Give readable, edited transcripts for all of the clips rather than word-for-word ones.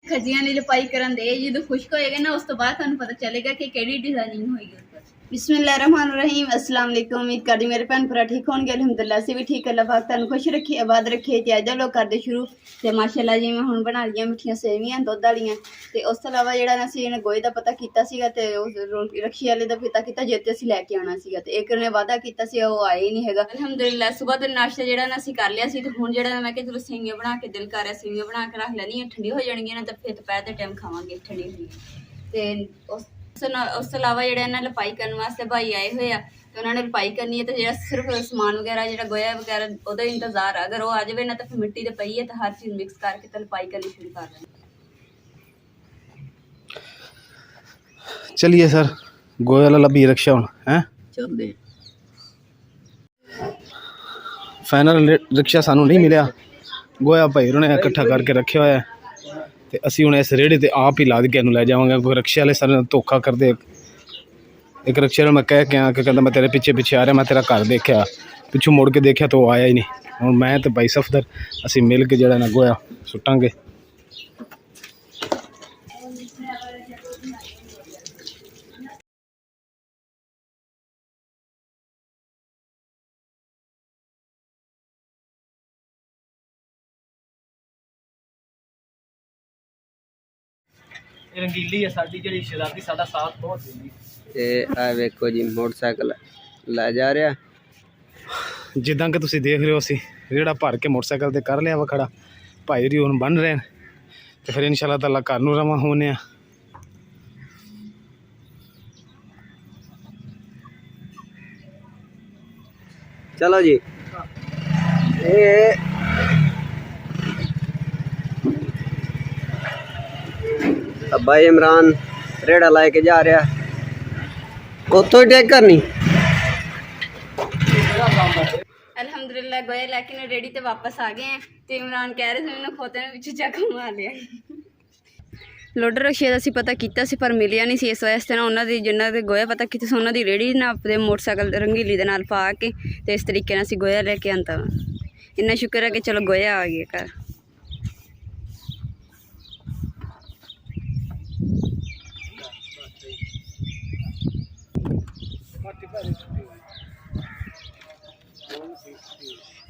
खजियां ने लिपाई करन दे जो खुश्क होएगा ना उस तो बाद तुहानू पता चलेगा कि केड़ी डिजाइनिंग होएगी उस पर। बिस्मिल्लाहिर्रहमानिर्रहीम, अस्सलाम वालेकुम। उम्मीद करदी मेरे भैन भरा ठीक होणगे। अल्हम्दुलिल्लाह असीं भी ठीक, अल्लाह पाक तुहानू खुश रखे आबाद रखे। ते अज लोग करदे शुरू ते माशाअल्लाह जी मैं हुण बना रही हां मिठियां सेवियां दुद्ध वालियां। ते उस तो इलावा जिहड़ा असीं गोए दा पता कीता सीगा ते रखी वाले दा पता कीता जित्ते असीं लैके आउणा सीगा ते इक ने वादा कीता सी ओह आए ही नहीं हैगा। अल्हम्दुलिल्लाह सुबह दा नाश्ता जिहड़ा ना असीं कर लिया सी ते हुण जिहड़ा मैं कि चलो सेवियां बना के दिल कर रहा सेवियां बना के रख लैनी ठंडी हो जाणगियां ना ते फिर दोपहर दे टाइम खावांगे ठंडी होई। ते उस तो इलावा जिहड़े इन्हां लपाई करन वास्ते भाई आए हुए आ ते उन्होंने लपाई करनी है तो जो सिर्फ समान वगैरह जो गोया वगैरह वो इंतजार है। अगर वो आ जाए ना तो फिर मिट्टी तो पई है तो हर चीज़ मिक्स करके तो लपाई करनी शुरू कर दें। चलिए सर गोया वाला लभी रक्षा हूँ है चलते फाइनल रिक्शा सानू नहीं मिला। गोया भाई उन्होंने इकट्ठा करके रखे हुआ है तो असी हूँ इस रेहड़ी ते आप ही लाद के लै जावांगे। कोई रिक्शे वाले सर धोखा करते। एक रिक्शे वाले मैं कह के आया कि कहता मैं तेरे पीछे पीछे आ रहा, मैं तेरा घर देखा, पिछू मुड़ के देखा तो वो आया ही नहीं। हूँ मैं तो भाई सफदर असी मिल के जरा ना गोया सुटांगे। रंगीली है साडी जेहड़ी शराबी साडा साथ बहुत देंदी। ते आ वेखो जी मोटरसाइकिल लै जा रहा जिदा कि तुम देख रहे हो असी रेड़ा भर के मोटरसाइकिल ते कर लिया वा खड़ा। भाई जी हुण बन रहे हैं तो फिर इंशाअल्लाह ताला घर नूं रवां होने। चलो जी भाई इमरान रेड़ा ला के जा रहा उतो ही टेक करनी। अल्हम्दुलिल्लाह गोया लेकिन रेडी ते वापस आ गए हैं तो इमरान कह रहे थे उन्होंने खोते ने पीछे जख्म मार लिया। लोडर रशिया का पता किया पर मिलिया नहीं सी, इस वास्ते ना उन्होंने जिन्होंने गोया पता किया उन्होंने रेहड़ी ना अपने मोटरसाइकिल रंगीली के नाल पा के तो इस तरीके असी गोया लेके आंदा वा। इन्ना शुक्र है कि चलो गोया आ गया घर।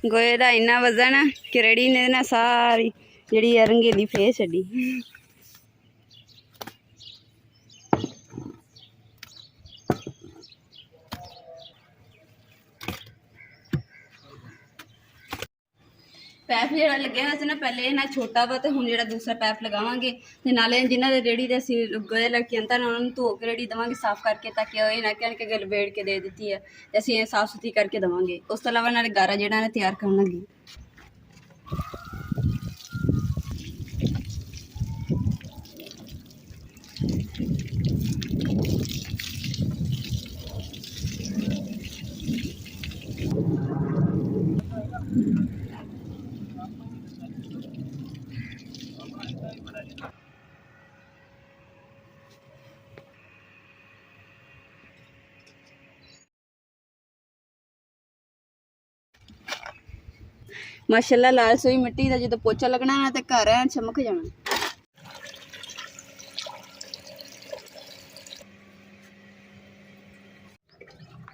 गोए का इन्ना वजन है कि रेहड़ी ने ना सारी जी रंगीली फेर छड़ी। पैप जो लगे हुआ ना पहले ना छोटा वा तो हूँ जो दूसरा पैप लगावे तो नाले जिन्होंने रेहड़ी से असी गोया लड़के आंता ना उन्होंने धो के रेहड़ी देवे साफ करके ताकि वो ना कह के लपेट के दे दी है तो असी साफ सुथरी करके देवे। उस तो अलावा नाले गारा जो तैयार करन लगी। माशाल्लाह लाल सोई मिट्टी का जो पोचा लगना ना तो घर है चमक जाना।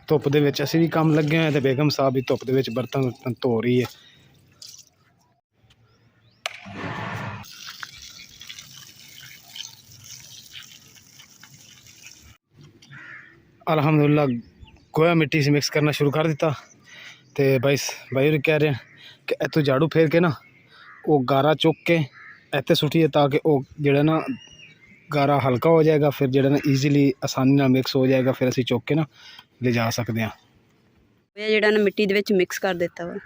धुप दे विच असीं भी काम लगे हुए हैं तो बेगम साहब भी धुप दे विच बर्तन धो रही है। अल्हम्दुलिल्लाह गोया मिट्टी से मिक्स करना शुरू कर दिता तो भाई कह रहे हैं कि इतों झाड़ू फेर के ना वो गारा चुक के इत्ते सुटिए ताकि वो जो ना गारा हल्का हो जाएगा, फिर जो ना ईजीली आसानी ना मिक्स हो जाएगा, फिर असी चुक के ना ले जा सकते हैं। जो ना मिट्टी दे विच मिक्स कर दिता वा।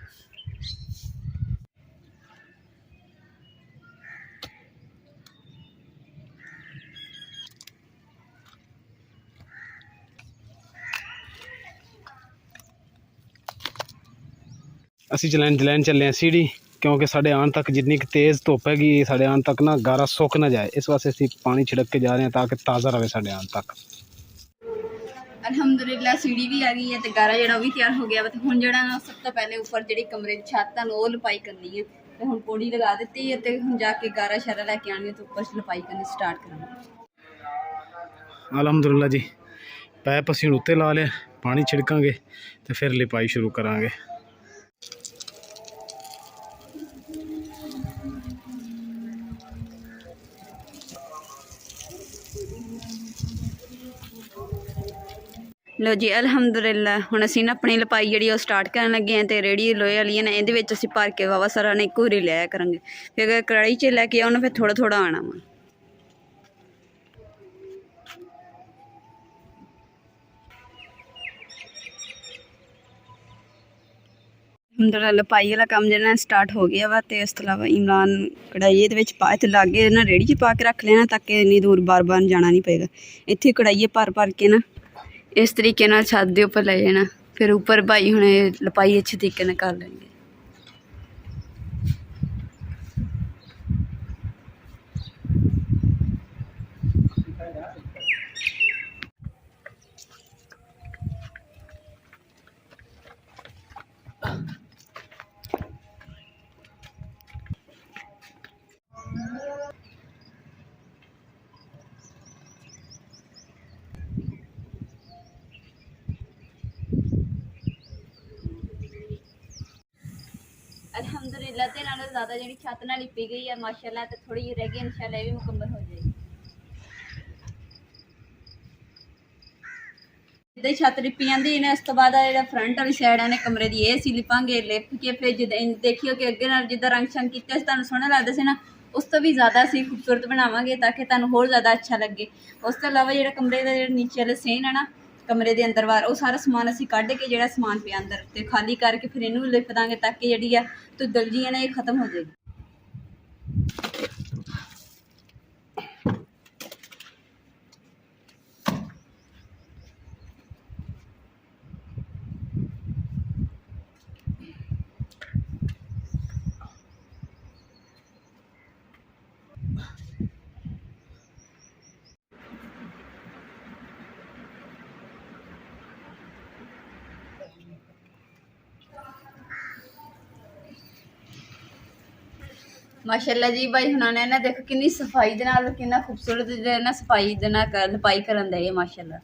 असी जलैन चले हैं सीढ़ी क्योंकि साढ़े आन तक जितनी तेज़ धुप हैगी साढ़े आन तक ना गारा सुक ना जाए, इस वास्ते असी पानी छिड़क के जा रहे हैं ताकि ताज़ा रहे साढ़े आन तक। अल्हम्दुलिल्लाह सीढ़ी भी आ गई है तो गारा जो भी तैयार हो गया तो हुण जो सब तो पहले उपर जी कमरे की छत है वो लपाई करनी है ਤੇ ਹੁਣ ਪੌੜੀ ਲਗਾ ਦਿੱਤੀ ਹੈ ਤੇ ਹੁਣ ਜਾ ਕੇ ਗਾਰਾ ਸ਼ਾਰਾ ਲੈ ਕੇ ਆਣਗੇ ਤੇ ਉੱਪਰ ਲਪਾਈ ਕਰਨੀ ਸਟਾਰਟ ਕਰਾਂਗੇ। ਅਲਹਮਦੁਲਿਲਾ ਜੀ, ਪੈਪ ਅਸੀਂ ਹੁਣ ਉੱਤੇ ਲਾ ਲਿਆ, ਪਾਣੀ ਛਿੜਕਾਂਗੇ ਤੇ ਫਿਰ ਲਿਪਾਈ ਸ਼ੁਰੂ ਕਰਾਂਗੇ। लो जी अलहमदुलिल्ला हुण असीं ना अपनी लपाई जिहड़ी ओह स्टार्ट करन लगे हैं। तो रेहड़ी लोहे वाली है ना, इहदे विच असीं भर के वावा सारा ने घूरी लिया करांगे। फिर अगर कढ़ाई च लैके आओ ना फिर थोड़ा थोड़ा आना वा। अलहमदुलिल्ला लपाई वाला काम जिहड़ा स्टार्ट हो गया वा। ते इस तो इलावा इमरान कढ़ाई इहदे विच पा इत्थे लागे ना रेहड़ी च पा के रख लेना ताकि इन्नी दूर बार बार जाना नहीं पेगा। इत्थे कढ़ाई भर भर के ना इस तरीके नाल छत दे उपर ले जाना। फिर उपर भाई हुणे लपाई अच्छे तरीके नाल कर लेंगे। अल्हम्दुलिल्लाह ते नालों ज़्यादा जी छत ना लिपी गई है माशाल्लाह। तो थोड़ी जी रह गई, इंशाल्लाह ये भी मुकम्मल हो जाएगी। इदा ही छत लिपी जाती है। इस तो बाद जो फ्रंट वाली साइड ने कमरे की ये लिपांगे, लिप के फिर जिदा देखियो कि अगे नाल जिदा रंग शंग किया तुहानूं सोहना लगदा सी ना, उस तो भी ज़्यादा असीं खूबसूरत बनावांगे ताकि तुहानूं होर ज़्यादा अच्छा लगे। उस तो इलावा जो कमरे का जो नीचे वाले सेन है ना, कमरे के अंदर बाहर वो सारा समान असीं कढ़ के जिहड़ा समान पिया अंदर ते खाली करके फिर इनू लिप दांगे ताकि जिहड़ी आ धुंदल जी है ना ये खत्म हो जाएगी। माशाल्लाह जी भाई हुणां ने ना देखो कितनी सफाई दे नाल कितना खूबसूरत ना सफाई दे नाल लपाई करन दे माशाल्लाह।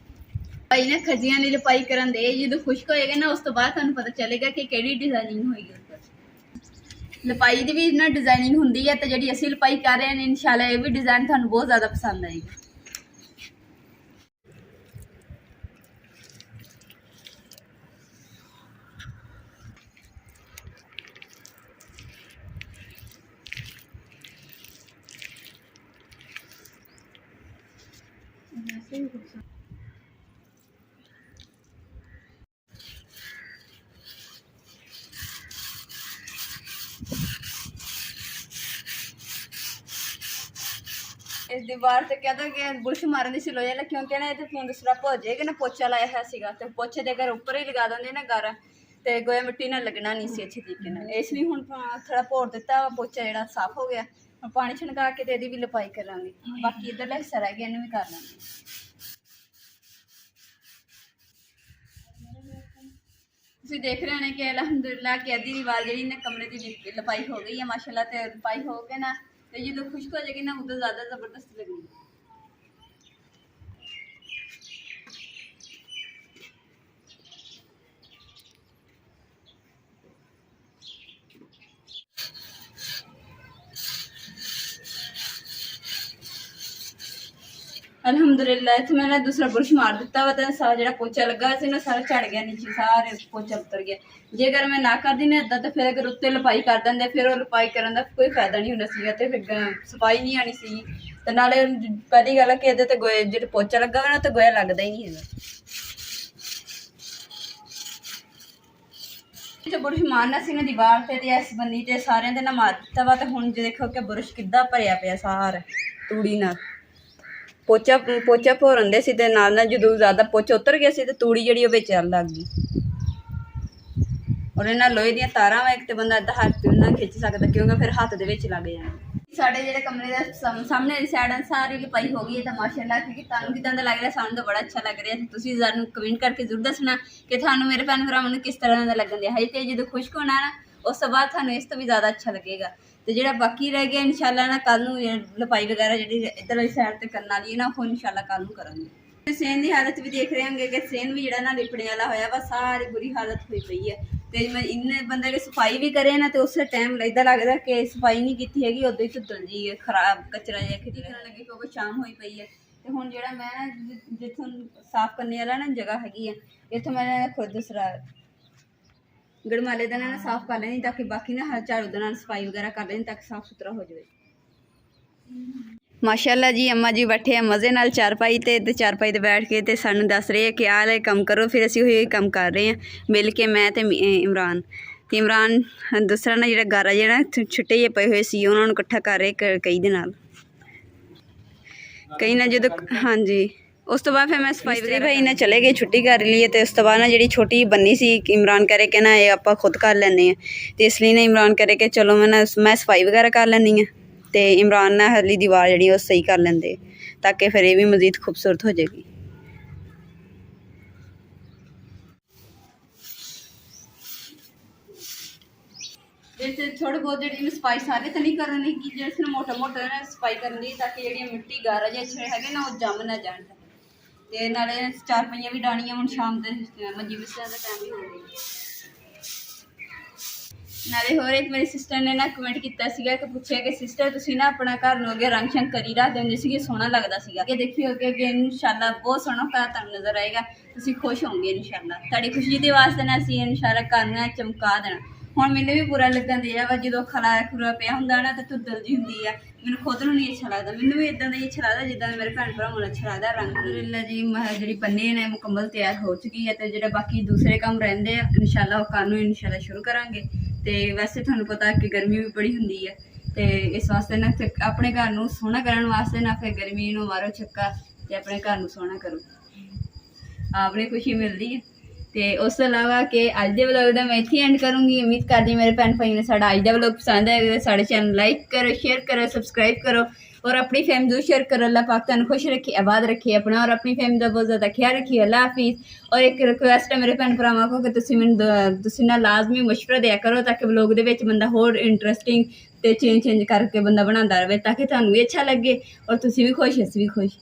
भाई ना खजियां नी लपाई करन दे, जो खुश्क होएगा ना उस तो बाद तुहानूं पता चलेगा कि केड़ी डिजाइनिंग होएगी उपर। लपाई दी भी ना डिजाइनिंग हुंदी है, ते जिहड़ी असीं लपाई कर रहे हैं इंशाल्लाह ये भी डिजाइन तुहानूं बहुत ज़्यादा पसंद आएगी। इस दीवार से कहता कि बुरश मारन दी लोहे वाला, क्योंकि ना ये फूंद सड़प हो जाएगा ना, पोचा लाया है सीगा ते पोचे दे अगर ऊपर ही लगा देंगे ना गारा ते गोया मिट्टी ना लगना नहीं सी अच्छे तरीके नाल। इसलिए हुण थोड़ा भोर दिता पोचा जिहड़ा साफ हो गया। हुण पानी छणका के ते इहदी भी लपाई करांगे। बाकी इधरला हिस्सा रह गया इहनूं भी कर लांगे। तुसीं देख रहे हैं कि अलहमदुलिल्लाह कि अद्धी दीवार जिहड़ी ना कमरे की लपाई हो गई है माशाल्लाह। ते लपाई हो के ना तो जो खुश्क हो जाएगी ना उधर ज़्यादा ज़बरदस्त लगेगी। अलहमदुलिल्लाह इत्थे मैंने दूसरा बुरश मार दिता वा, सारा जो पोचा लगा सी ना सारा झड़ गया नीचे, सारे पोचा उतर गया। जे अगर मैं ना करदी ना इदा तो फिर अगर उत्ते लपाई कर देंगे फिर वो लपाई करन दा कोई फायदा नहीं होना सीगा ते फिर सफाई नहीं आनी सी। ते नाले पहली गल कि इहदे ते गोए जो पोचा लगा हुआ ना तो गोया लगता ही नहीं है। बुरश मारना सी ना दीवार ते इस बन्नी ते सारे ना मार दिता वा। ते हुण देखो कि बुरश किद्दां भरिया पिया सारा तूड़ी नाल। पोचा पोचा भोरन दे सी ते नाल ना जदों ज़्यादा पोचा उतर गया सी ते तूड़ी जिहड़ी ओह विच लग गई। और इन्हां लोहे दीयां तारां वा, एक ते बंदा इदां हत्थ ना खिच सकदा क्योंकि फिर हत्थ दे विच लग जाना। साढ़े जिहड़े कमरे दा सामने वाली साइड सारी लपाई हो गई है तो माशाल्लाह। क्योंकि तुहानूं किदां दा लग रहा, सानूं तो बड़ा अच्छा लग रहा है। तुसीं सानूं कमेंट करके जरूर दसना कि तुहानूं मेरे भैन भरावां नूं किस तरह दा लगन दिया है। ते जदों खुश्क होना ना ਉਸ ਤੋਂ ਬਾਅਦ ਤੁਹਾਨੂੰ ਇਸ ਤੋਂ ਵੀ ਜ਼ਿਆਦਾ ਅੱਛਾ ਲੱਗੇਗਾ। ਤੇ ਜਿਹੜਾ ਬਾਕੀ ਰਹਿ ਗਿਆ ਇਨਸ਼ਾਅੱਲਾ ਨਾ ਕੱਲ ਨੂੰ ਲਪਾਈ ਵਗੈਰਾ ਜਿਹੜੀ ਇੱਧਰ ਵਾਲੀ ਸਾਈਡ ਤੇ ਕਰਨ ਵਾਲੀ ਹੈ ਨਾ ਉਹ ਇਨਸ਼ਾਅੱਲਾ ਕੱਲ ਨੂੰ ਕਰਾਂਗੇ। ਤੇ ਸੇਨ ਦੀ ਹਾਲਤ ਵੀ ਦੇਖ ਰਹੇ ਹੋਗੇ ਕਿ ਸੇਨ ਵੀ ਜਿਹੜਾ ਨਾ ਲਿਪਣੇ ਵਾਲਾ ਹੋਇਆ ਵਾ, ਸਾਰੀ ਬੁਰੀ ਹਾਲਤ ਹੋਈ ਪਈ ਹੈ। ਤੇ ਮੈਂ ਇੰਨੇ ਬੰਦੇ ਦੀ ਸਫਾਈ ਵੀ ਕਰੇ ਨਾ ਤੇ ਉਸੇ ਟਾਈਮ ਇੱਦਾਂ ਲੱਗਦਾ ਕਿ ਸਫਾਈ ਨਹੀਂ ਕੀਤੀ ਹੈਗੀ, ਉਦੋਂ ਹੀ ਧੁੱਦਲ ਜੀ ਖਰਾਬ ਕਚਰਾ ਜਿਹਾ ਖਿੱਚ ਕਰਨ ਲੱਗੇ ਕਿਉਂਕਿ ਸ਼ਾਮ ਹੋਈ ਪਈ ਹੈ। ਤੇ ਹੁਣ ਜਿਹੜਾ ਮੈਂ ਨਾ ਜਿੱਥੋਂ ਸਾਫ਼ ਕਰਨੇ ਵਾਲਾ ਨਾ ਜਗ੍ਹਾ ਹੈਗੀ ਆ, ਇੱਥੋਂ ਮੈਂ ਖੁਦ ਦੂਸਰਾ ਗੜਮਾਲੇ ਦਾ ਨਾ ਸਾਫ਼ ਕਰ ਲੈਣੀ ਤਾਂ ਕਿ ਬਾਕੀ ਨਾ ਝਾੜੂ ਦੇ ਨਾਲ ਸਫਾਈ ਵਗੈਰਾ ਕਰ ਲੈਣੀ ਤਾਂ ਕਿ ਸਾਫ਼ ਸੁਥਰਾ ਹੋ ਜਾਵੇ। ਮਾਸ਼ਾਅੱਲਾ ਜੀ ਅੰਮਾ ਜੀ ਬੈਠੇ ਆ ਮਜ਼ੇ ਨਾਲ ਚਾਰਪਾਈ ਤੇ ਚਾਰਪਾਈ ਤੇ ਬੈਠ ਕੇ ਤੇ ਸਾਨੂੰ ਦੱਸ ਰਹੇ ਆ ਕਿ ਆਹ ਲੈ ਕੰਮ ਕਰੋ। ਫਿਰ ਅਸੀਂ ਉਹੀ ਕੰਮ ਕਰ ਰਹੇ ਹਾਂ ਮਿਲ ਕੇ, ਮੈਂ ਤੇ ਇਮਰਾਨ। ਤੇ ਇਮਰਾਨ ਦੂਸਰਾ ਨਾ ਜਿਹੜਾ ਗਾਰਾ ਜਿਹੜਾ ਛੁੱਟੇ ਜਿਹੇ ਪਏ ਹੋਏ ਸੀ ਉਹਨਾਂ ਨੂੰ ਇਕੱਠਾ ਕਰ ਰਹੇ ਕਈ ਦੇ ਨਾਲ, ਕਈ ਨਾ ਜਦੋਂ ਹਾਂਜੀ। ਉਸ ਤੋਂ ਬਾਅਦ ਫਿਰ ਮੈਂ ਸਫਾਈ ਵਗੈਰਾ ਭਾਈ ਨਾ ਚਲੇ ਗਏ, ਛੁੱਟੀ ਕਰ ਲਈ। ਤੇ ਉਸ ਤੋਂ ਬਾਅਦ ਨਾ ਜਿਹੜੀ ਛੋਟੀ ਬੰਨੀ ਸੀ ਇਮਰਾਨ ਕਰੇ ਕਿ ਨਾ ਇਹ ਆਪਾਂ ਖੁਦ ਕਰ ਲੈਂਦੇ ਹਾਂ, ਤੇ ਇਸ ਲਈ ਨਾ ਇਮਰਾਨ ਕਰੇ ਕਿ ਚਲੋ ਮੈਂ ਸਫਾਈ ਵਗੈਰਾ ਕਰ ਲੈਂਦੀ ਹਾਂ ਤੇ ਇਮਰਾਨ ਨਾਲ ਹਰਲੀ ਦੀਵਾਰ ਜਿਹੜੀ ਉਹ ਸਹੀ ਕਰ ਲੈਂਦੇ ਤਾਂ ਕਿ ਫਿਰ ਇਹ ਵੀ ਮਜ਼ੀਦ ਖੂਬਸੂਰਤ ਹੋ ਜਾਏਗੀ। जैसे थोड़े बहुत जी सफाई सारे तो नहीं करनी कि जैसे मोटा मोटा सफाई करनी ताकि जी मिट्टी गारा जैसे है ना वो जम ना जान। तो नाले चारपाइयां भी डानियां हुण शाम के मंजी बिस्तरे का टाइम भी हो गया। नाले होर एक मेरी सिस्टर ने ना कमेंट किया सीगा कि पूछा कि सिस्टर तुसीं ना अपना घर नूं अगे रंग शंग करी रखदे हुंदे सी, सोहना लगदा सीगा कि देखियो अगे इंशाअल्लाह बहुत सोहना घर तुहानूं नज़र आएगा, तुसीं खुश होंगे इंशाअल्लाह। तुहाडी खुशी दे वास्ते ना असीं इंशाअल्लाह घर नूं चमका देना। ਹੁਣ ਮੈਨੂੰ ਵੀ ਬੁਰਾ ਲੱਗਣ ਦਿਆ ਵਾ ਜਦੋਂ ਖਲਾਰਾ ਖੁਰਾ ਪਿਆ ਹੁੰਦਾ ਨਾ ਤੇ ਧੁੱਦਲ ਜੀ ਹੁੰਦੀ ਆ, ਮੈਨੂੰ ਖੁਦ ਨੂੰ ਨਹੀਂ ਅੱਛਾ ਲੱਗਦਾ। ਮੈਨੂੰ ਵੀ ਇਦਾਂ ਦਾ ਹੀ ਅੱਛਾ ਲੱਗਦਾ ਜਿੱਦਾਂ ਮੇਰੇ ਭੈਣ ਭਰਾਵਾਂ ਨੂੰ ਅੱਛਾ ਲੱਗਦਾ ਰੰਗ। ਅਲਹਮਦੁਲਿਲਾ ਜੀ ਜਿਹੜੀ ਪੰਨੇ ਨੇ ਮੁਕੰਮਲ ਤਿਆਰ ਹੋ ਚੁੱਕੀ ਹੈ ਤੇ ਜਿਹੜੇ ਬਾਕੀ ਦੂਸਰੇ ਕੰਮ ਰਹਿੰਦੇ ਆ ਇਨਸ਼ਾਅੱਲਾ ਉਹ ਕੱਲ੍ਹ ਨੂੰ ਇਨਸ਼ਾਅੱਲਾ ਸ਼ੁਰੂ ਕਰਾਂਗੇ। ਤੇ ਵੈਸੇ ਤੁਹਾਨੂੰ ਪਤਾ ਕਿ ਗਰਮੀ ਵੀ ਬੜੀ ਹੁੰਦੀ ਹੈ ਤੇ ਇਸ ਵਾਸਤੇ ਨਾ ਆਪਣੇ ਘਰ ਨੂੰ ਸੋਹਣਾ ਕਰਨ ਵਾਸਤੇ ਨਾ ਫਿਰ ਗਰਮੀ ਨੂੰ ਮਾਰੋ ਛੱਕਾ ਤੇ ਆਪਣੇ ਘਰ ਨੂੰ ਸੋਹਣਾ ਕਰੋ, ਆਪਣੀ ਖੁਸ਼ੀ ਮਿਲਦੀ ਹੈ। ਤੇ ਉਸ ਤੋਂ ਇਲਾਵਾ ਕਿ ਅੱਜ ਦੇ ਵਲੋਗ ਦਾ ਮੈਂ ਇੱਥੇ ਐਂਡ ਕਰੂੰਗੀ। ਉਮੀਦ ਕਰਦੀ ਮੇਰੇ ਭੈਣ ਭਾਈ ਨੇ ਸਾਡਾ ਅੱਜ ਦਾ ਵਲੋਗ ਪਸੰਦ ਆਏਗਾ। ਸਾਡੇ ਚੈਨਲ ਲਾਈਕ ਕਰੋ, ਸ਼ੇਅਰ ਕਰੋ, ਸਬਸਕ੍ਰਾइब करो और अपनी फैमिली जरूर शेयर करो। अल्लाह पाक तुहानूं खुश रखे, आबाद रखे अपना और अपनी फैमिली का बहुत ज़्यादा ख्याल रखिए। अल्लाह हाफिज़। और एक रिक्वेस्ट है मेरे भैन भरावां को कि तुसीं ना लाजमी मशवरा दिया करो ताकि वलोग दे विच बंदा होर इंटरस्टिंग ते चेंज करके बंदा बनांदा रहे ताकि तुहानूं भी अच्छा लगे और तुसीं भी खुश असीं भी खुश।